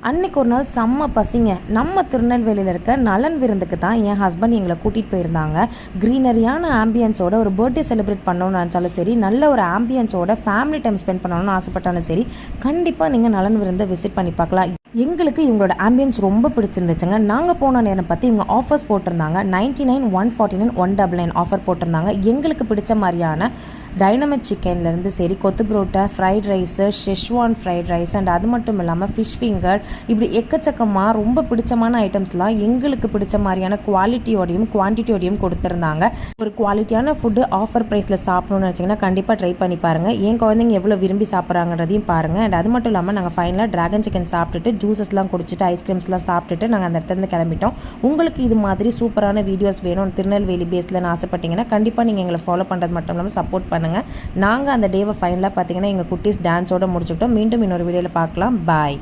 அன்றைக்கி ஒரு நாள் செம்ம பசிங்க. நம்ம திருநெல்வேலியில் இருக்க நலன் விருந்துக்கு தான் என் ஹஸ்பண்ட் எங்களை கூட்டிகிட்டு போயிருந்தாங்க. க்ரீனரியான ஆம்பியன்ஸோட ஒரு பர்த்டே செலிப்ரேட் பண்ணணும்னு நினச்சாலும் சரி, நல்ல ஒரு ஆம்பியன்ஸோட ஃபேமிலி டைம் ஸ்பெண்ட் பண்ணணும்னு ஆசைப்பட்டாலும் சரி, கண்டிப்பாக நீங்கள் நலன் விருந்தை விசிட் பண்ணி பார்க்கலாம். எங்களுக்கு இவங்களோட ஆம்பியன்ஸ் ரொம்ப பிடிச்சிருந்துச்சுங்க. நாங்கள் போன நேரம் பற்றி இவங்க ஆஃபர்ஸ் போட்டிருந்தாங்க. 99, 149, 199 ஆஃபர் போட்டிருந்தாங்க. எங்களுக்கு பிடிச்ச மாதிரியான டைனமிக் சிக்கன்லேருந்து சரி, கொத்து parotta, fried rice, Schezwan fried rice and அது மட்டும் இல்லாமல் ஃபிஷ் ஃபிங்கர், இப்படி எக்கச்சக்கமாக ரொம்ப பிடிச்சமான ஐட்டம்ஸ்லாம் எங்களுக்கு பிடிச்ச மாதிரியான குவாலிட்டியோடையும் குவான்டிட்டியோடையும் கொடுத்துருந்தாங்க. ஒரு குவாலிட்டியான ஃபுட்டு ஆஃபர் ப்ரைஸில் சாப்பிடணும்னு நினச்சிங்கன்னா கண்டிப்பாக ட்ரை பண்ணி பாருங்கள். என் குழந்தைங்க எவ்வளோ விரும்பி சாப்பிட்றாங்கன்றதையும் பாருங்கள். அண்ட் அது மட்டும் இல்லாமல் நாங்கள் ஃபைனலாக ட்ராகன் சிக்கன் சாப்பிட்டுட்டு ஜூஸஸ்லாம் குடிச்சிட்டு ஐஸ்கிரீம்ஸ்லாம் சாப்பிட்டுட்டு நாங்கள் அந்த இடத்துலேருந்து கிளம்பிட்டோம். உங்களுக்கு இது மாதிரி சூப்பரான வீடியோஸ் வேணும் திருநெல்வேலி பேஸில் ஆசைப்பட்டீங்கன்னா கண்டிப்பாக நீங்கள் எங்களை ஃபாலோ பண்ணுறது மட்டும் இல்லாமல் சப்போர்ட் பண்ணுங்கள். நாங்கள் அந்த டேவை ஃபைனலாக பார்த்தீங்கன்னா எங்கள் குட்டீஸ் டான்ஸோடு முடிச்சுக்கிட்டோம். மீண்டும் இன்னொரு வீடியோவில் பார்க்கலாம். பாய்.